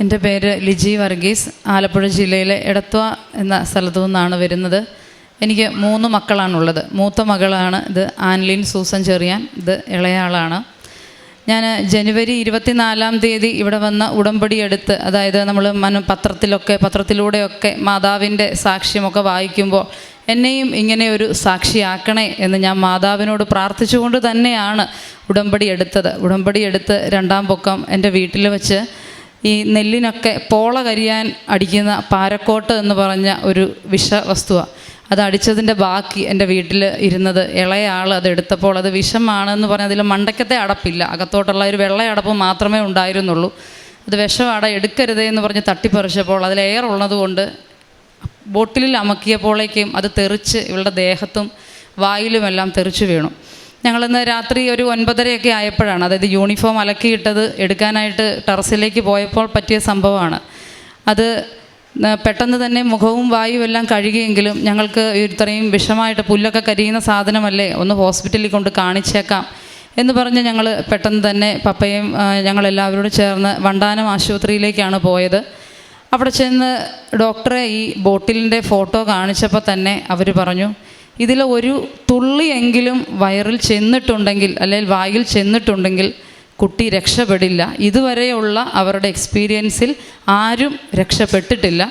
എൻ്റെ പേര് ലിജി വർഗീസ്. ആലപ്പുഴ ജില്ലയിലെ എടത്വ എന്ന സ്ഥലത്തു നിന്നാണ് വരുന്നത്. എനിക്ക് 3 മക്കളാണുള്ളത്. മൂത്ത മകളാണ് ഇത് ആൻലിൻ സൂസൻ ചെറിയാൻ. ഇത് ഇളയാളാണ്. ഞാൻ ജനുവരി 24-ാം തീയതി ഇവിടെ വന്ന ഉടമ്പടി എടുത്ത്, അതായത് നമ്മൾ പത്രത്തിലൂടെയൊക്കെ മാതാവിൻ്റെ സാക്ഷ്യമൊക്കെ വായിക്കുമ്പോൾ എന്നെയും ഇങ്ങനെ ഒരു സാക്ഷിയാക്കണേ എന്ന് ഞാൻ മാതാവിനോട് പ്രാർത്ഥിച്ചുകൊണ്ട് തന്നെയാണ് ഉടമ്പടി എടുത്തത്. ഉടമ്പടി എടുത്ത് 2-ാം പൊക്കം എൻ്റെ വീട്ടിൽ വെച്ച് ഈ നെല്ലിനൊക്കെ പോള കരിയാൻ അടിക്കുന്ന പാരക്കോട്ട് എന്ന് പറഞ്ഞ ഒരു വിഷവസ്തുവാണ്. അത് അടിച്ചതിൻ്റെ ബാക്കി എൻ്റെ വീട്ടിൽ ഇരുന്നത് ഇളയ ആൾ അതെടുത്തപ്പോൾ അത് വിഷമാണെന്ന് പറഞ്ഞ് അതിൽ മണ്ടയ്ക്കത്തെ അടപ്പില്ല, അകത്തോട്ടുള്ള ഒരു വെള്ള അടപ്പ് മാത്രമേ ഉണ്ടായിരുന്നുള്ളൂ. അത് വിഷമാണ്, എടുക്കരുതേ എന്ന് പറഞ്ഞ് തട്ടിപ്പറിച്ചപ്പോൾ അതിൽ എയർ ഉള്ളതുകൊണ്ട് ബോട്ടിലിൽ അമക്കിയപ്പോഴേക്കും അത് തെറിച്ച് ഇവളുടെ ദേഹത്തും വായിലുമെല്ലാം തെറിച്ച് വീണു. ഞങ്ങളിന്ന് രാത്രി ഒരു 9:30 ആയപ്പോഴാണ്, അതായത് യൂണിഫോം അലക്കിയിട്ടത് എടുക്കാനായിട്ട് ടെറസിലേക്ക് പോയപ്പോൾ പറ്റിയ സംഭവമാണ്. അത് പെട്ടെന്ന് തന്നെ മുഖവും വായും എല്ലാം കഴുകിയെങ്കിലും ഞങ്ങൾക്ക് ഇത്രയും വിഷമായിട്ട് പുല്ലൊക്കെ കരിയുന്ന സാധനമല്ലേ, ഒന്ന് ഹോസ്പിറ്റലിൽ കൊണ്ട് കാണിച്ചേക്കാം എന്ന് പറഞ്ഞ് ഞങ്ങൾ പെട്ടെന്ന് തന്നെ പപ്പയും ഞങ്ങളെല്ലാവരോടും ചേർന്ന് വണ്ടാനം ആശുപത്രിയിലേക്കാണ് പോയത്. അവിടെ ചെന്ന് ഡോക്ടറെ ഈ ബോട്ടിലിൻ്റെ ഫോട്ടോ കാണിച്ചപ്പോൾ തന്നെ അവർ പറഞ്ഞു, ഇതിൽ ഒരു തുള്ളിയെങ്കിലും വയറിൽ ചെന്നിട്ടുണ്ടെങ്കിൽ അല്ലെങ്കിൽ വായിൽ ചെന്നിട്ടുണ്ടെങ്കിൽ കുട്ടി രക്ഷപ്പെടില്ല. ഇതുവരെയുള്ള അവരുടെ എക്സ്പീരിയൻസിൽ ആരും രക്ഷപ്പെട്ടിട്ടില്ല.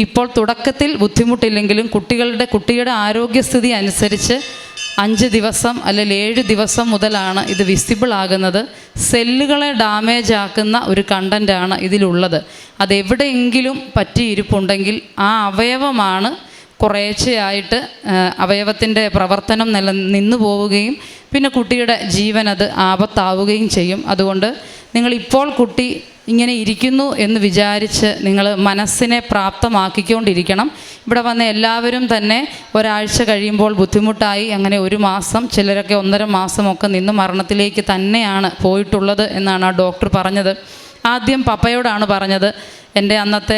ഇപ്പോൾ തുടക്കത്തിൽ ബുദ്ധിമുട്ടില്ലെങ്കിലും കുട്ടിയുടെ ആരോഗ്യസ്ഥിതി അനുസരിച്ച് 5 ദിവസം അല്ലെങ്കിൽ 7 ദിവസം മുതലാണ് ഇത് വിസിബിൾ ആകുന്നത്. സെല്ലുകളെ ഡാമേജ് ആക്കുന്ന ഒരു കണ്ടൻ്റാണ് ഇതിലുള്ളത്. അതെവിടെയെങ്കിലും പറ്റിയിരിപ്പുണ്ടെങ്കിൽ ആ അവയവമാണ് കുറേശ്ശെയായിട്ട് അവയവത്തിൻ്റെ പ്രവർത്തനം നിന്നു പോവുകയും പിന്നെ കുട്ടിയുടെ ജീവൻ അത് ആപത്താവുകയും ചെയ്യും. അതുകൊണ്ട് നിങ്ങളിപ്പോൾ കുട്ടി ഇങ്ങനെ ഇരിക്കുന്നു എന്ന് വിചാരിച്ച് നിങ്ങൾ മനസ്സിനെ പ്രാപ്തമാക്കിക്കൊണ്ടിരിക്കണം. ഇവിടെ വന്ന എല്ലാവരും തന്നെ ഒരാഴ്ച കഴിയുമ്പോൾ ബുദ്ധിമുട്ടായി അങ്ങനെ 1 മാസം, ചിലരൊക്കെ 1.5 മാസമൊക്കെ നിന്ന് മരണത്തിലേക്ക് തന്നെയാണ് പോയിട്ടുള്ളത് എന്നാണ് ആ ഡോക്ടർ പറഞ്ഞത്. ആദ്യം പപ്പയോടാണ് പറഞ്ഞത്. എൻ്റെ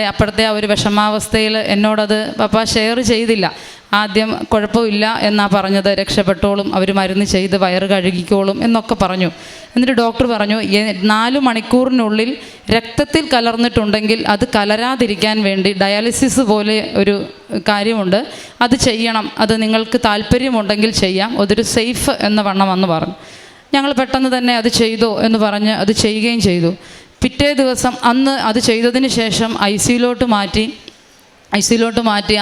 അപ്പോഴത്തെ ആ ഒരു വിഷമാവസ്ഥയിൽ എന്നോടത് പപ്പ ഷെയർ ചെയ്തില്ല. ആദ്യം കുഴപ്പമില്ല എന്നാണ് പറഞ്ഞത്, രക്ഷപ്പെട്ടോളും, അവർ മരുന്ന് ചെയ്ത് വയറ് കഴുകിക്കോളും എന്നൊക്കെ പറഞ്ഞു. എന്നിട്ട് ഡോക്ടർ പറഞ്ഞു 4 മണിക്കൂറിനുള്ളിൽ രക്തത്തിൽ കലർന്നിട്ടുണ്ടെങ്കിൽ അത് കലരാതിരിക്കാൻ വേണ്ടി ഡയാലിസിസ് പോലെ ഒരു കാര്യമുണ്ട്, അത് ചെയ്യണം, അത് നിങ്ങൾക്ക് താല്പര്യമുണ്ടെങ്കിൽ ചെയ്യാം, അതൊരു സേഫ് എന്ന വണ്ണം എന്ന് പറഞ്ഞു. ഞങ്ങൾ പെട്ടെന്ന് തന്നെ അത് ചെയ്തോ എന്ന് പറഞ്ഞ് അത് ചെയ്യുകയും ചെയ്തു. പിറ്റേ ദിവസം അന്ന് അത് ചെയ്തതിന് ശേഷം ഐ സിയിലോട്ട് മാറ്റി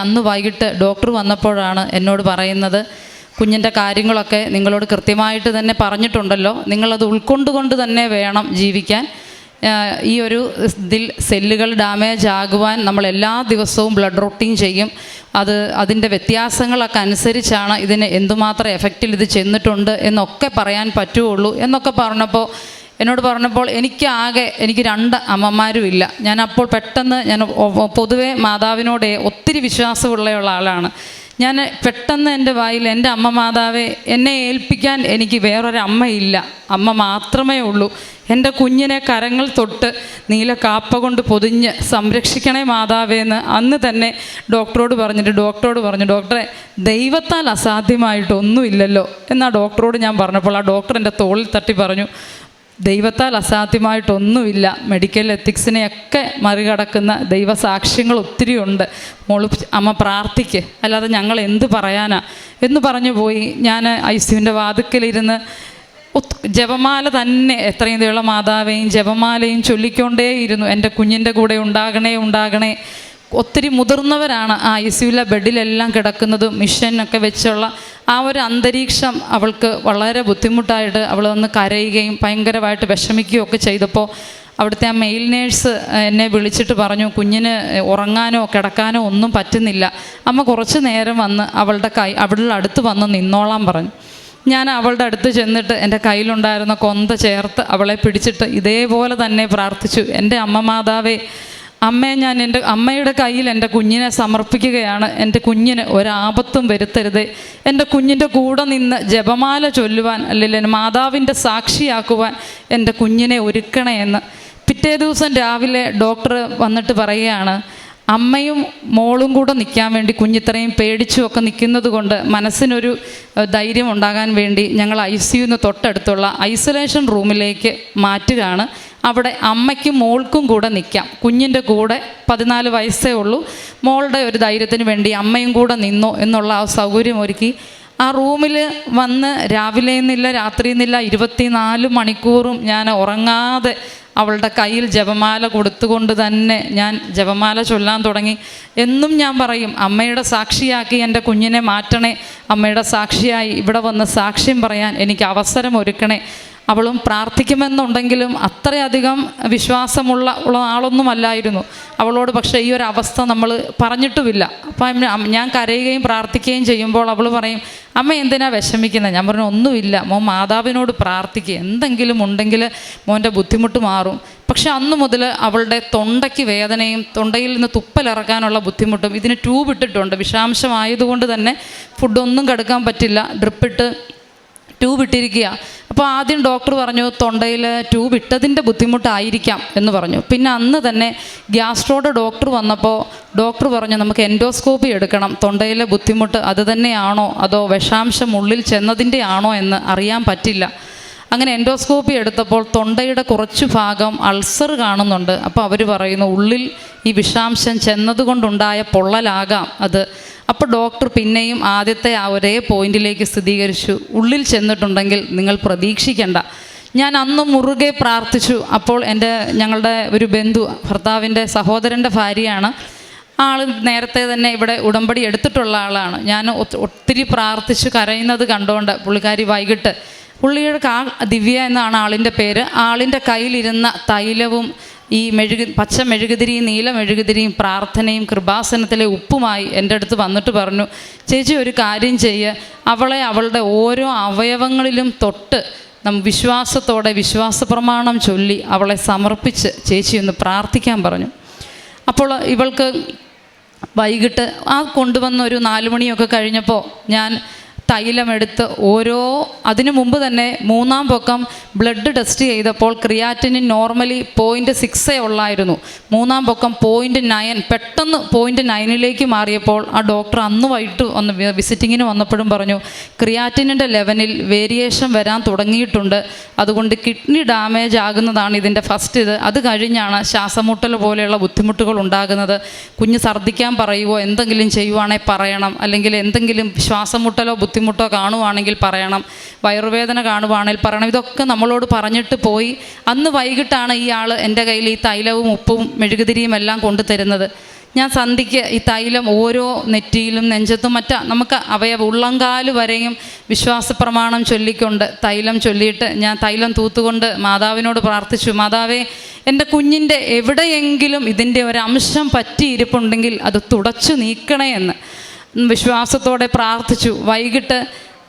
അന്ന് വൈകിട്ട് ഡോക്ടർ വന്നപ്പോഴാണ് എന്നോട് പറയുന്നത്, കുഞ്ഞിൻ്റെ കാര്യങ്ങളൊക്കെ നിങ്ങളോട് കൃത്യമായിട്ട് തന്നെ പറഞ്ഞിട്ടുണ്ടല്ലോ, നിങ്ങളത് ഉൾക്കൊണ്ടുകൊണ്ട് തന്നെ വേണം ജീവിക്കാൻ. ഈ ഒരു ഇതിൽ സെല്ലുകൾ ഡാമേജ് ആകുവാൻ നമ്മൾ എല്ലാ ദിവസവും ബ്ലഡ് റൊട്ടീൻ ചെയ്യും. അതിൻ്റെ വ്യത്യാസങ്ങളൊക്കെ അനുസരിച്ചാണ് ഇതിന് എന്തുമാത്രം എഫക്റ്റിൽ ഇത് ചെന്നിട്ടുണ്ട് എന്നൊക്കെ പറയാൻ പറ്റുള്ളൂ എന്നൊക്കെ എന്നോട് പറഞ്ഞപ്പോൾ എനിക്ക് 2 അമ്മമാരും ഇല്ല. ഞാനപ്പോൾ പെട്ടെന്ന് ഞാൻ പൊതുവെ മാതാവിനോട് ഒത്തിരി വിശ്വാസമുള്ള ആളാണ്. ഞാൻ പെട്ടെന്ന് എൻ്റെ വായിൽ എൻ്റെ അമ്മ മാതാവേ, എന്നെ ഏൽപ്പിക്കാൻ എനിക്ക് വേറൊരു അമ്മയില്ല, അമ്മ മാത്രമേ ഉള്ളൂ. എൻ്റെ കുഞ്ഞിനെ കരങ്ങൾ തൊട്ട് നീല കാപ്പ കൊണ്ട് പൊതിഞ്ഞ് സംരക്ഷിക്കണേ മാതാവേന്ന് അന്ന് തന്നെ ഡോക്ടറോട് പറഞ്ഞു, ഡോക്ടറെ ദൈവത്താൽ അസാധ്യമായിട്ടൊന്നുമില്ലല്ലോ എന്നാ ഡോക്ടറോട് ഞാൻ പറഞ്ഞപ്പോൾ ആ ഡോക്ടർ എൻ്റെ തോളിൽ തട്ടി പറഞ്ഞു, ദൈവത്താൽ അസാധ്യമായിട്ടൊന്നുമില്ല, മെഡിക്കൽ എത്തിക്സിനെയൊക്കെ മറികടക്കുന്ന ദൈവസാക്ഷ്യങ്ങൾ ഒത്തിരി ഉണ്ട്, അമ്മ പ്രാർത്ഥിക്ക്, അല്ലാതെ ഞങ്ങൾ എന്ത് പറയാനാ എന്ന് പറഞ്ഞു പോയി. ഞാൻ ICUവിൻ്റെ വാതിക്കലിരുന്ന് ജപമാല തന്നെ എത്രയും ദയുള്ള മാതാവേയും ജപമാലയും ചൊല്ലിക്കൊണ്ടേയിരുന്നു. എൻ്റെ കുഞ്ഞിൻ്റെ കൂടെ ഉണ്ടാകണേ. ഒത്തിരി മുതിർന്നവരാണ് ആ ICUവിലെ ബെഡിലെല്ലാം കിടക്കുന്നതും മിഷനൊക്കെ വെച്ചുള്ള ആ ഒരു അന്തരീക്ഷം അവൾക്ക് വളരെ ബുദ്ധിമുട്ടായിട്ട് അവൾ വന്ന് കരയുകയും ഭയങ്കരമായിട്ട് വിഷമിക്കുകയും ഒക്കെ ചെയ്തപ്പോൾ അവിടുത്തെ ആ മെയിൽ നേഴ്സ് എന്നെ വിളിച്ചിട്ട് പറഞ്ഞു, കുഞ്ഞിന് ഉറങ്ങാനോ കിടക്കാനോ ഒന്നും പറ്റുന്നില്ല, അമ്മ കുറച്ച് നേരം വന്ന് അവളുടെ അടുത്ത് വന്ന് നിന്നോളാൻ പറഞ്ഞു. ഞാൻ അവളുടെ അടുത്ത് ചെന്നിട്ട് എൻ്റെ കയ്യിലുണ്ടായിരുന്ന കൊന്ത ചേർത്ത് അവളെ പിടിച്ചിട്ട് ഇതേപോലെ തന്നെ പ്രാർത്ഥിച്ചു, എൻ്റെ അമ്മ മാതാവേ, ഞാൻ എൻ്റെ അമ്മയുടെ കയ്യിൽ എൻ്റെ കുഞ്ഞിനെ സമർപ്പിക്കുകയാണ്, എൻ്റെ കുഞ്ഞിന് ഒരാപത്തും വരുത്തരുതേ, എൻ്റെ കുഞ്ഞിൻ്റെ കൂടെ നിന്ന് ജപമാല ചൊല്ലുവാൻ അല്ലെങ്കിൽ മാതാവിൻ്റെ സാക്ഷിയാക്കുവാൻ എൻ്റെ കുഞ്ഞിനെ ഒരുക്കണേ എന്ന്. പിറ്റേ ദിവസം രാവിലെ ഡോക്ടർ വന്നിട്ട് പറയുകയാണ്, അമ്മയും മോളും കൂടെ നിൽക്കാൻ വേണ്ടി കുഞ്ഞിത്രയും പേടിച്ചുമൊക്കെ നിൽക്കുന്നത് കൊണ്ട് മനസ്സിനൊരു ധൈര്യം ഉണ്ടാകാൻ വേണ്ടി ഞങ്ങൾ ICUന്ന് തൊട്ടടുത്തുള്ള ഐസൊലേഷൻ റൂമിലേക്ക് മാറ്റുകയാണ്. അവിടെ അമ്മയ്ക്കും മോൾക്കും കൂടെ നിൽക്കാം. കുഞ്ഞിൻ്റെ കൂടെ 14 വയസ്സേ ഉള്ളൂ. മോളുടെ ഒരു ധൈര്യത്തിന് വേണ്ടി അമ്മയും കൂടെ നിന്നോ എന്നുള്ള ആ സൗകര്യം ഒരുക്കി ആ റൂമിൽ വന്ന് രാവിലെ നിന്നില്ല രാത്രി നിന്നില്ല 24 മണിക്കൂറും ഞാൻ ഉറങ്ങാതെ അവളുടെ കയ്യിൽ ജപമാല കൊടുത്തുകൊണ്ട് തന്നെ ഞാൻ ജപമാല ചൊല്ലാൻ തുടങ്ങി. എന്നും ഞാൻ പറയും, അമ്മയുടെ സാക്ഷിയാക്കി എൻ്റെ കുഞ്ഞിനെ മാറ്റണേ, അമ്മയുടെ സാക്ഷിയായി ഇവിടെ വന്ന് സാക്ഷ്യം പറയാൻ എനിക്ക് അവസരം ഒരുക്കണേ. അവളും പ്രാർത്ഥിക്കുമെന്നുണ്ടെങ്കിലും അത്രയധികം വിശ്വാസമുള്ള ആളൊന്നുമല്ലായിരുന്നു അവളോട്. പക്ഷേ ഈ ഒരു അവസ്ഥ നമ്മൾ പറഞ്ഞിട്ടുമില്ല. അപ്പം ഞാൻ കരയുകയും പ്രാർത്ഥിക്കുകയും ചെയ്യുമ്പോൾ അവൾ പറയും, അമ്മ എന്തിനാ വിഷമിക്കുന്നത്? ഞാൻ പറഞ്ഞു, ഒന്നുമില്ല മോൻ മാതാവിനോട് പ്രാർത്ഥിക്കുക, എന്തെങ്കിലും ഉണ്ടെങ്കിൽ മോൻ്റെ ബുദ്ധിമുട്ട് മാറും. പക്ഷെ അന്ന് മുതൽ അവളുടെ തൊണ്ടയ്ക്ക് വേദനയും തൊണ്ടയിൽ നിന്ന് തുപ്പലിറക്കാനുള്ള ബുദ്ധിമുട്ടും, ഇതിന് ട്യൂബ് ഇട്ടിട്ടുണ്ട്, വിഷാംശമായതുകൊണ്ട് തന്നെ ഫുഡൊന്നും കെടുക്കാൻ പറ്റില്ല, ഡ്രിപ്പിട്ട് ട്യൂബ് ഇട്ടിരിക്കുക. അപ്പോൾ ആദ്യം ഡോക്ടർ പറഞ്ഞു തൊണ്ടയിൽ ട്യൂബ് ഇട്ടതിൻ്റെ ബുദ്ധിമുട്ടായിരിക്കാം എന്ന് പറഞ്ഞു. പിന്നെ അന്ന് തന്നെ ഗ്യാസ്ട്രോയുടെ ഡോക്ടർ വന്നപ്പോൾ ഡോക്ടർ പറഞ്ഞു നമുക്ക് എൻഡോസ്കോപ്പി എടുക്കണം, തൊണ്ടയിലെ ബുദ്ധിമുട്ട് അത് തന്നെയാണോ അതോ വിഷാംശം ഉള്ളിൽ ചെന്നതിൻ്റെ ആണോ എന്ന് അറിയാൻ പറ്റില്ല. അങ്ങനെ എൻഡോസ്കോപ്പി എടുത്തപ്പോൾ തൊണ്ടയുടെ കുറച്ച് ഭാഗം അൾസർ കാണുന്നുണ്ട്. അപ്പോൾ അവർ പറയുന്നു ഉള്ളിൽ ഈ വിഷാംശം ചെന്നതുകൊണ്ടുണ്ടായ പൊള്ളലാകാം അത്. അപ്പോൾ ഡോക്ടർ പിന്നെയും ആദ്യത്തെ ആ ഒരേ പോയിന്റിലേക്ക് സ്ഥിരീകരിച്ചു, ഉള്ളിൽ ചെന്നിട്ടുണ്ടെങ്കിൽ നിങ്ങൾ പ്രതീക്ഷിക്കേണ്ട. ഞാൻ അന്ന് മുറുകെ പ്രാർത്ഥിച്ചു. അപ്പോൾ ഞങ്ങളുടെ ഒരു ബന്ധു, ഭർത്താവിൻ്റെ സഹോദരൻ്റെ ഭാര്യയാണ്, ആൾ നേരത്തെ തന്നെ ഇവിടെ ഉടമ്പടി എടുത്തിട്ടുള്ള ആളാണ്. ഞാൻ ഒത്തിരി പ്രാർത്ഥിച്ചു കരയുന്നത് കണ്ടുകൊണ്ട് പുള്ളിക്കാരി വൈകിട്ട്, പുള്ളിയുടെ ദിവ്യ എന്നാണ് ആളിൻ്റെ പേര്, ആളിൻ്റെ കയ്യിലിരുന്ന തൈലവും ഈ പച്ച മെഴുകുതിരിയും നീല മെഴുകുതിരിയും പ്രാർത്ഥനയും കൃപാസനത്തിലെ ഉപ്പുമായി എൻ്റെ അടുത്ത് വന്നിട്ട് പറഞ്ഞു, ചേച്ചി ഒരു കാര്യം ചെയ്യുക, അവളെ അവളുടെ ഓരോ അവയവങ്ങളിലും തൊട്ട് വിശ്വാസത്തോടെ വിശ്വാസപ്രമാണം ചൊല്ലി അവളെ സമർപ്പിച്ച് ചേച്ചി ഒന്ന് പ്രാർത്ഥിക്കാൻ പറഞ്ഞു. അപ്പോൾ ഇവൾക്ക് വൈകിട്ട് കൊണ്ടുവന്ന ഒരു 4 മണിയൊക്കെ കഴിഞ്ഞപ്പോൾ ഞാൻ തൈലമെടുത്ത് അതിനു മുമ്പ് തന്നെ 3-ാം പൊക്കം ബ്ലഡ് ടെസ്റ്റ് ചെയ്തപ്പോൾ ക്രിയാറ്റിനിൻ നോർമലി 0.6 ഉള്ളായിരുന്നു. 3-ാം പൊക്കം 0.9, പെട്ടെന്ന് 0.9 മാറിയപ്പോൾ ആ ഡോക്ടർ അന്ന് വൈകിട്ട് വിസിറ്റിങ്ങിന് വന്നപ്പോഴും പറഞ്ഞു ക്രിയാറ്റിനിൻ്റെ ലെവലിൽ വേരിയേഷൻ വരാൻ തുടങ്ങിയിട്ടുണ്ട്, അതുകൊണ്ട് കിഡ്നി ഡാമേജ് ആകുന്നതാണ് ഇതിൻ്റെ ഫസ്റ്റ് ഇത്. അത് കഴിഞ്ഞാണ് ശ്വാസമുട്ടൽ പോലെയുള്ള ബുദ്ധിമുട്ടുകൾ ഉണ്ടാകുന്നത്. കുഞ്ഞ് ഛർദ്ദിക്കാൻ പറയുമോ എന്തെങ്കിലും ചെയ്യുവാണെങ്കിൽ പറയണം, അല്ലെങ്കിൽ എന്തെങ്കിലും ശ്വാസമുട്ടലോ ബുദ്ധിമുട്ടോ കാണുവാണെങ്കിൽ പറയണം, വയറുവേദന കാണുവാണെങ്കിൽ പറയണം. ഇതൊക്കെ നമ്മളോട് പറഞ്ഞിട്ട് പോയി. അന്ന് വൈകിട്ടാണ് ഈ ആൾ എൻ്റെ കയ്യിൽ ഈ തൈലവും ഉപ്പും മെഴുകുതിരിയും എല്ലാം കൊണ്ടുതരുന്നത്. ഞാൻ സന്ധ്യയ്ക്ക് ഈ തൈലം ഓരോ നെറ്റിയിലും നെഞ്ചത്തും നമുക്ക് ഉള്ളങ്കാല് വരെയും വിശ്വാസപ്രമാണം ചൊല്ലിക്കൊണ്ട് തൈലം ചൊല്ലിയിട്ട് ഞാൻ തൈലം തൂത്തുകൊണ്ട് മാതാവിനോട് പ്രാർത്ഥിച്ചു, മാതാവേ എൻ്റെ കുഞ്ഞിൻ്റെ എവിടെയെങ്കിലും ഇതിൻ്റെ ഒരംശം പറ്റിയിരിപ്പുണ്ടെങ്കിൽ അത് തുടച്ചു നീക്കണേ എന്ന് വിശ്വാസത്തോടെ പ്രാർത്ഥിച്ചു. വൈകിട്ട്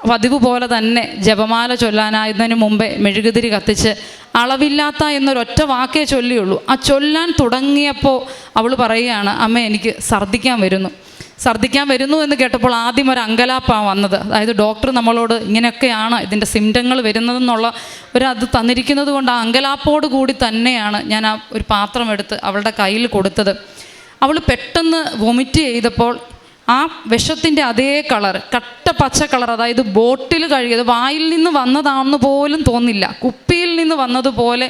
പതിവ് പോലെ തന്നെ ജപമാല ചൊല്ലാനായതിനു മുമ്പേ മെഴുകുതിരി കത്തിച്ച് അളവില്ലാത്ത എന്നൊരൊറ്റ വാക്കേ ചൊല്ലിയുള്ളൂ. ആ ചൊല്ലാൻ തുടങ്ങിയപ്പോൾ അവൾ പറയുകയാണ്, അമ്മ എനിക്ക് ഛർദ്ദിക്കാൻ വരുന്നു എന്ന് കേട്ടപ്പോൾ ആദ്യം ഒരു അങ്കലാപ്പാണ് വന്നത്. അതായത് ഡോക്ടർ നമ്മളോട് ഇങ്ങനെയൊക്കെയാണ് ഇതിൻ്റെ സിംറ്റങ്ങൾ വരുന്നതെന്നുള്ള അത് തന്നിരിക്കുന്നത് കൊണ്ട് ആ അങ്കലാപ്പോട് കൂടി തന്നെയാണ് ഞാൻ ആ ഒരു പാത്രം എടുത്ത് അവളുടെ കയ്യിൽ കൊടുത്തത്. അവൾ പെട്ടെന്ന് വൊമിറ്റ് ചെയ്തപ്പോൾ ആ വിഷത്തിൻ്റെ അതേ കളർ, കട്ട പച്ച കളർ, അതായത് ബോട്ടിൽ കഴുകിയത് വായിൽ നിന്ന് വന്നതാണെന്ന് പോലും തോന്നില്ല, കുപ്പിയിൽ നിന്ന് വന്നതുപോലെ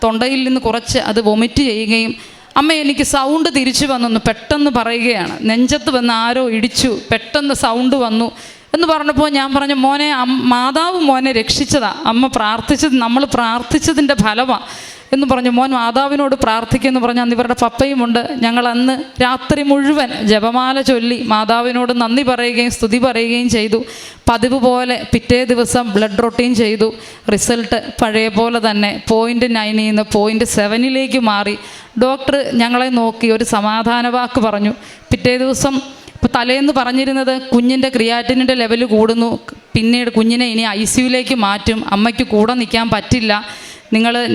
തൊണ്ടയിൽ നിന്ന് കുറച്ച് അത് വൊമിറ്റ് ചെയ്യുകയും അമ്മ എനിക്ക് സൗണ്ട് തിരിച്ചു വന്നു പെട്ടെന്ന് പറയുകയാണ്. നെഞ്ചത്ത് വന്ന് ആരോ ഇടിച്ചു, പെട്ടെന്ന് സൗണ്ട് വന്നു എന്ന് പറഞ്ഞപ്പോൾ ഞാൻ പറഞ്ഞു, മോനെ മാതാവ് മോനെ രക്ഷിച്ചതാ, നമ്മൾ പ്രാർത്ഥിച്ചതിൻ്റെ ഫലമാണ് എന്ന് പറഞ്ഞു. മോൻ മാതാവിനോട് പ്രാർത്ഥിക്കുമെന്ന് പറഞ്ഞു. അന്ന് ഇവരുടെ പപ്പയുമുണ്ട്. ഞങ്ങൾ അന്ന് രാത്രി മുഴുവൻ ജപമാല ചൊല്ലി മാതാവിനോട് നന്ദി പറയുകയും സ്തുതി പറയുകയും ചെയ്തു. പതിവ് പോലെ പിറ്റേ ദിവസം ബ്ലഡ് റൊട്ടീൻ ചെയ്തു. റിസൾട്ട് പഴയ പോലെ തന്നെ 0.9 നിന്ന് 0.7 മാറി. ഡോക്ടർ ഞങ്ങളെ നോക്കി ഒരു സമാധാന വാക്ക് പറഞ്ഞു. പിറ്റേ ദിവസം തലേന്ന് പറഞ്ഞിരുന്നത് കുഞ്ഞിൻ്റെ ക്രിയാറ്റിനിൻ്റെ ലെവൽ കൂടുന്നു, പിന്നീട് കുഞ്ഞിനെ ഇനി ICUലേക്ക് മാറ്റും, അമ്മയ്ക്ക് കൂടെ നിൽക്കാൻ പറ്റില്ല,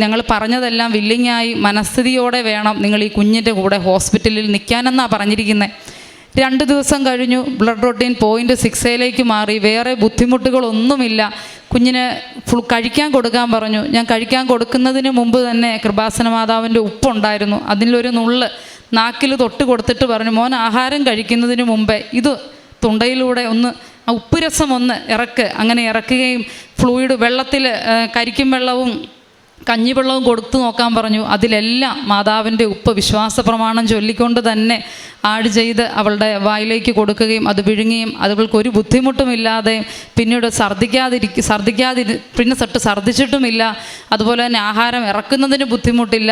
ഞങ്ങൾ പറഞ്ഞതെല്ലാം വില്ലിങ്ങായി മനസ്ഥിതിയോടെ വേണം നിങ്ങൾ ഈ കുഞ്ഞിൻ്റെ കൂടെ ഹോസ്പിറ്റലിൽ നിൽക്കാനെന്നാണ് പറഞ്ഞിരിക്കുന്നത്. 2 ദിവസം കഴിഞ്ഞു, ബ്ലഡ് റൊട്ടീൻ 0.6 മാറി. വേറെ ബുദ്ധിമുട്ടുകളൊന്നുമില്ല. കുഞ്ഞിന് കഴിക്കാൻ കൊടുക്കാൻ പറഞ്ഞു. ഞാൻ കഴിക്കാൻ കൊടുക്കുന്നതിന് മുമ്പ് തന്നെ കൃപാസന മാതാവിൻ്റെ ഉപ്പുണ്ടായിരുന്നു, അതിലൊരു നുള്ള് നാക്കിൽ തൊട്ട് കൊടുത്തിട്ട് പറഞ്ഞു, മോൻ ആഹാരം കഴിക്കുന്നതിന് മുമ്പേ ഇത് തൊണ്ടയിലൂടെ ഒന്ന് ഉപ്പ് രസം ഒന്ന് ഇറക്ക്. അങ്ങനെ ഇറക്കുകയും ഫ്ലൂയിഡ് വെള്ളത്തിൽ കരിക്കും വെള്ളവും കഞ്ഞിവെള്ളവും കൊടുത്തു നോക്കാൻ പറഞ്ഞു. അതിലെല്ലാം മാതാവിൻ്റെ ഉപ്പ് വിശ്വാസ പ്രമാണം ചൊല്ലിക്കൊണ്ട് തന്നെ ആഡ് ചെയ്ത് അവളുടെ വായിലേക്ക് കൊടുക്കുകയും അത് വിഴുങ്ങുകയും അവൾക്കൊരു ബുദ്ധിമുട്ടുമില്ലാതെ പിന്നീട് പിന്നെ തൊട്ട് ഛർദ്ദിച്ചിട്ടുമില്ല. അതുപോലെ തന്നെ ആഹാരം ഇറക്കുന്നതിന് ബുദ്ധിമുട്ടില്ല.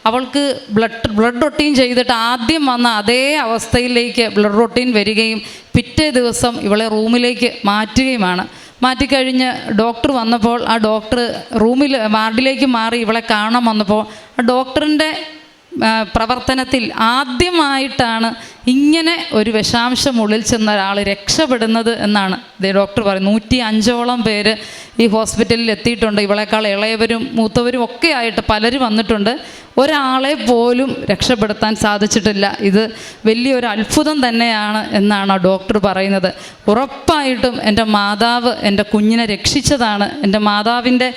അവൾക്ക് ബ്ലഡ് റൊട്ടീൻ ചെയ്തിട്ട് ആദ്യം വന്ന അതേ അവസ്ഥയിലേക്ക് ബ്ലഡ് റൊട്ടീൻ വരികയും പിറ്റേ ദിവസം ഇവളെ റൂമിലേക്ക് മാറ്റുകയുമാണ്. മാറ്റിക്കഴിഞ്ഞ് ഡോക്ടർ വന്നപ്പോൾ ആ ഡോക്ടർ വാർഡിലേക്ക് മാറി ഇവളെ കാണാൻ വന്നപ്പോൾ ആ ഡോക്ടറിൻ്റെ പ്രവർത്തനത്തിൽ ആദ്യമായിട്ടാണ് ഇങ്ങനെ ഒരു വിഷാംശം ഉള്ളിൽ ചെന്ന ഒരാൾ രക്ഷപ്പെടുന്നത് എന്നാണ് ഡോക്ടർ പറയുന്നത്. 105ഓളം പേര് ഈ ഹോസ്പിറ്റലിൽ എത്തിയിട്ടുണ്ട്. ഇവളെക്കാൾ ഇളയവരും മൂത്തവരും ഒക്കെ ആയിട്ട് പലരും വന്നിട്ടുണ്ട്. ഒരാളെ പോലും രക്ഷപ്പെടുത്താൻ സാധിച്ചിട്ടില്ല. ഇത് വലിയൊരു അത്ഭുതം തന്നെയാണ് എന്നാണ് ആ ഡോക്ടർ പറയുന്നത്. ഉറപ്പായിട്ടും എൻ്റെ മാതാവ് എൻ്റെ കുഞ്ഞിനെ രക്ഷിച്ചതാണ്. എൻ്റെ മാതാവിൻ്റെ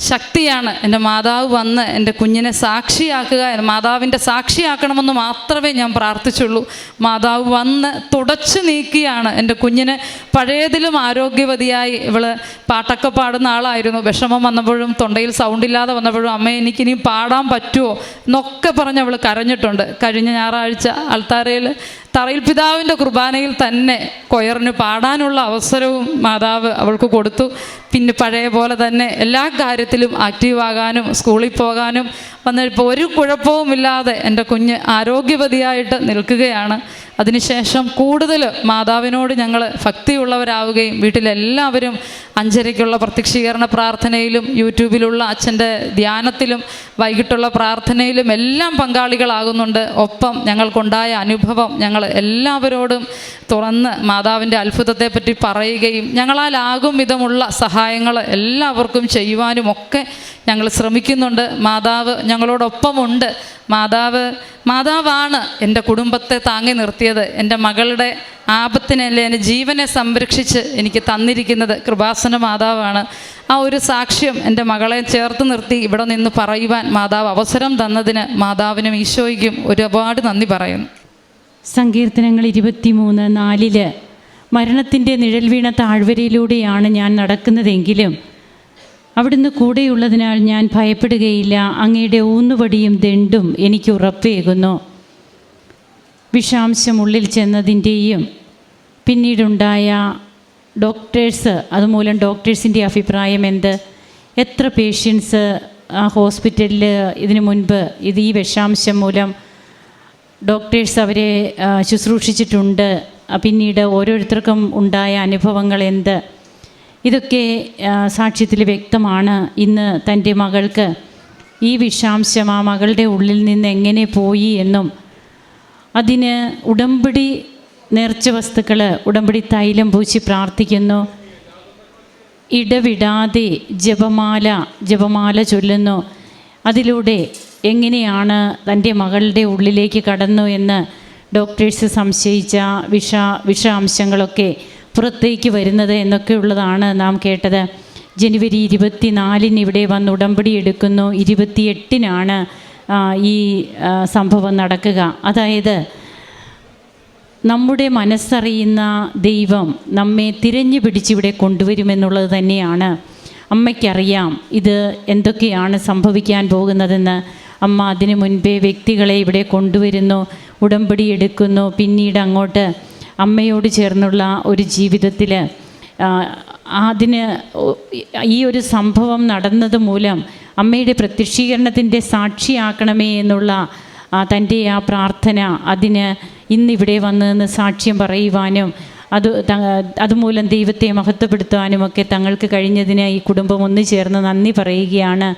ശക്തിയാണ്. എൻ്റെ മാതാവ് വന്ന് എൻ്റെ കുഞ്ഞിനെ സാക്ഷിയാക്കുക, മാതാവിൻ്റെ സാക്ഷിയാക്കണമെന്ന് മാത്രമേ ഞാൻ പ്രാർത്ഥിച്ചുള്ളൂ. മാതാവ് വന്ന് തുടച്ചു നീക്കിയാണ് എൻ്റെ കുഞ്ഞിനെ പഴയതിലും ആരോഗ്യവതിയായി. ഇവള് പാട്ടൊക്കെ പാടുന്ന ആളായിരുന്നു. വിഷമം വന്നപ്പോഴും തൊണ്ടയിൽ സൗണ്ടില്ലാതെ വന്നപ്പോഴും അമ്മ എനിക്കിനി പാടാൻ പറ്റുമോ എന്നൊക്കെ പറഞ്ഞ് അവൾ കരഞ്ഞിട്ടുണ്ട്. കഴിഞ്ഞ ഞായറാഴ്ച അൾത്താരയിൽ തറയിൽ പിതാവിൻ്റെ കുർബാനയിൽ തന്നെ കൊയറിന് പാടാനുള്ള അവസരവും മാതാവ് അവൾക്ക് കൊടുത്തു. പിന്നെ പഴയ പോലെ തന്നെ എല്ലാ കാര്യത്തിലും ആക്റ്റീവാകാനും സ്കൂളിൽ പോകാനും വന്നപ്പോൾ ഒരു കുഴപ്പവുമില്ലാതെ എൻ്റെ കുഞ്ഞ് ആരോഗ്യവതിയായിട്ട് നിൽക്കുകയാണ്. അതിനുശേഷം കൂടുതൽ മാതാവിനോട് ഞങ്ങൾ ഭക്തിയുള്ളവരാവുകയും വീട്ടിലെല്ലാവരും 5:30-ക്കുള്ള പ്രത്യക്ഷീകരണ പ്രാർത്ഥനയിലും യൂട്യൂബിലുള്ള അച്ഛൻ്റെ ധ്യാനത്തിലും വൈകിട്ടുള്ള പ്രാർത്ഥനയിലും എല്ലാം പങ്കാളികളാകുന്നുണ്ട്. ഒപ്പം ഞങ്ങൾക്കുണ്ടായ അനുഭവം ഞങ്ങൾ എല്ലാവരോടും തുറന്ന് മാതാവിൻ്റെ അത്ഭുതത്തെപ്പറ്റി പറയുകയും ഞങ്ങളാലാകും വിധമുള്ള സഹായങ്ങൾ എല്ലാവർക്കും ചെയ്യുവാനും ഒക്കെ ഞങ്ങൾ ശ്രമിക്കുന്നുണ്ട്. മാതാവ് ഞങ്ങളോടൊപ്പമുണ്ട്. മാതാവാണ് എൻ്റെ കുടുംബത്തെ താങ്ങി നിർത്തിയത്. എൻ്റെ മകളുടെ ആപത്തിനല്ലേ എൻ്റെ ജീവനെ സംരക്ഷിച്ച് എനിക്ക് തന്നിരിക്കുന്നത് കൃപാസന മാതാവാണ്. ആ ഒരു സാക്ഷ്യം എൻ്റെ മകളെ ചേർത്ത് നിർത്തി ഇവിടെ നിന്ന് പറയുവാൻ മാതാവ് അവസരം തന്നതിന് മാതാവിനും ഈശോയ്ക്കും ഒരുപാട് നന്ദി പറയുന്നു. സങ്കീർത്തനങ്ങൾ 23:4 മരണത്തിൻ്റെ നിഴൽ വീണ താഴ്വരയിലൂടെയാണ് ഞാൻ നടക്കുന്നതെങ്കിലും അവിടുന്ന് കൂടെയുള്ളതിനാൽ ഞാൻ ഭയപ്പെടുകയില്ല. അങ്ങയുടെ ഊന്നുവടിയും ദണ്ഡും എനിക്ക് ഉറപ്പേകുന്നു. വിഷാംശം ഉള്ളിൽ ചെന്നതിൻ്റെയും പിന്നീടുണ്ടായ അതുമൂലം ഡോക്ടേഴ്സിൻ്റെ അഭിപ്രായം എന്ത്? എത്ര പേഷ്യൻസ് ആ ഹോസ്പിറ്റലിൽ ഇതിനു മുൻപ് ഈ വിഷാംശം മൂലം ഡോക്ടേഴ്സ് അവരെ ശുശ്രൂഷിച്ചിട്ടുണ്ട്. പിന്നീട് ഓരോരുത്തർക്കും ഉണ്ടായ അനുഭവങ്ങൾ എന്ത്? ഇതൊക്കെ സാക്ഷ്യത്തിൽ വ്യക്തമാണ്. ഇന്ന് തൻ്റെ മകൾക്ക് ഈ വിഷാംശം ആ മകളുടെ ഉള്ളിൽ നിന്ന് എങ്ങനെ പോയി എന്നും അതിന് ഉടമ്പടി നേർച്ച വസ്തുക്കൾ ഉടമ്പടി തൈലം പൂശി പ്രാർത്ഥിക്കുന്നു. ഇടവിടാതെ ജപമാല ചൊല്ലുന്നു. അതിലൂടെ എങ്ങനെയാണ് തൻ്റെ മകളുടെ ഉള്ളിലേക്ക് കടന്നു എന്ന് ഡോക്ടേഴ്സ് സംശയിച്ച വിഷാംശങ്ങളൊക്കെ പുറത്തേക്ക് വരുന്നത് എന്നൊക്കെയുള്ളതാണ് നാം കേട്ടത്. ജനുവരി 24 ഇവിടെ വന്ന് ഉടമ്പടി എടുക്കുന്നു. 28 ഈ സംഭവം നടക്കുക. അതായത് നമ്മുടെ മനസ്സറിയുന്ന ദൈവം നമ്മെ തിരഞ്ഞു പിടിച്ചിവിടെ കൊണ്ടുവരുമെന്നുള്ളത് തന്നെയാണ്. അമ്മയ്ക്കറിയാം ഇത് എന്തൊക്കെയാണ് സംഭവിക്കാൻ പോകുന്നതെന്ന്. അമ്മ അതിനു മുൻപേ വ്യക്തികളെ ഇവിടെ കൊണ്ടുവരുന്നു, ഉടമ്പടി എടുക്കുന്നു. പിന്നീട് അങ്ങോട്ട് അമ്മയോട് ചേർന്നുള്ള ഒരു ജീവിതത്തിൽ ഈ ഒരു സംഭവം നടന്നത് മൂലം അമ്മയുടെ പ്രത്യക്ഷീകരണത്തിൻ്റെ സാക്ഷിയാക്കണമേ എന്നുള്ള തൻ്റെ ആ പ്രാർത്ഥന, അതിന് ഇന്നിവിടെ വന്ന് സാക്ഷ്യം പറയുവാനും അതുമൂലം ദൈവത്തെ മഹത്വപ്പെടുത്താനുമൊക്കെ തങ്ങൾക്ക് കഴിഞ്ഞതിന് ഈ കുടുംബം ഒന്നു ചേർന്ന് നന്ദി പറയുകയാണ്.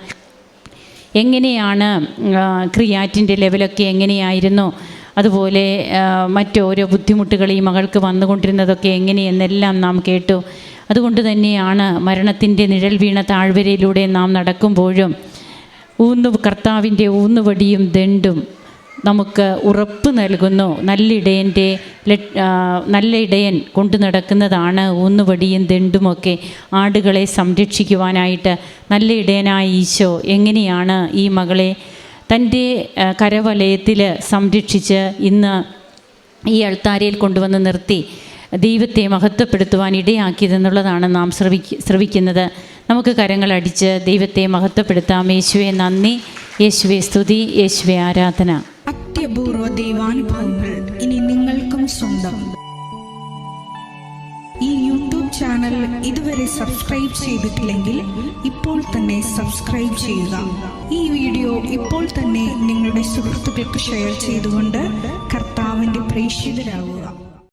എങ്ങനെയാണ് ക്രിയാറ്റിൻ്റെ ലെവലൊക്കെ എങ്ങനെയായിരുന്നു, അതുപോലെ മറ്റോരോ ബുദ്ധിമുട്ടുകൾ ഈ മകൾക്ക് വന്നുകൊണ്ടിരുന്നതൊക്കെ എങ്ങനെയെന്നെല്ലാം നാം കേട്ടു. അതുകൊണ്ട് തന്നെയാണ് മരണത്തിൻ്റെ നിഴൽ വീണ താഴ്വരയിലൂടെ നാം നടക്കുമ്പോഴും കർത്താവിൻ്റെ ഊന്നുവടിയും ദണ്ഡും നമുക്ക് ഉറപ്പ് നൽകുന്നു. നല്ല ഇടയൻ കൊണ്ടു നടക്കുന്നതാണ് ഊന്നുവടിയും ദണ്ഡുമൊക്കെ ആടുകളെ സംരക്ഷിക്കുവാനായിട്ട്. നല്ല ഇടയനായ ഈശോ എങ്ങനെയാണ് ഈ മകളെ തൻ്റെ കരവലയത്തിൽ സംരക്ഷിച്ച് ഇന്ന് ഈ അൾത്താരയിൽ കൊണ്ടുവന്ന് നിർത്തി ദൈവത്തെ മഹത്വപ്പെടുത്തുവാൻ ഇടയാക്കിയതെന്നുള്ളതാണ് നാം ശ്രവിക്കുന്നത്. നമുക്ക് കരങ്ങളടിച്ച് ദൈവത്തെ മഹത്വപ്പെടുത്താം. യേശുവെ നന്ദി, യേശുവെ സ്തുതി, യേശുവെ ആരാധന. അത്യപൂർവ ദൈവാനുഭവങ്ങൾ ഇനി നിങ്ങൾക്കും സ്വന്തം. ഈ യൂട്യൂബ് ചാനൽ ഇതുവരെ സബ്സ്ക്രൈബ് ചെയ്തിട്ടില്ലെങ്കിൽ ഇപ്പോൾ തന്നെ സബ്സ്ക്രൈബ് ചെയ്യുക. ഈ വീഡിയോ ഇപ്പോൾ തന്നെ നിങ്ങളുടെ സുഹൃത്തുക്കൾക്ക് ഷെയർ ചെയ്തുകൊണ്ട് കർത്താവിൻ്റെ പ്രേക്ഷിതരാകുക.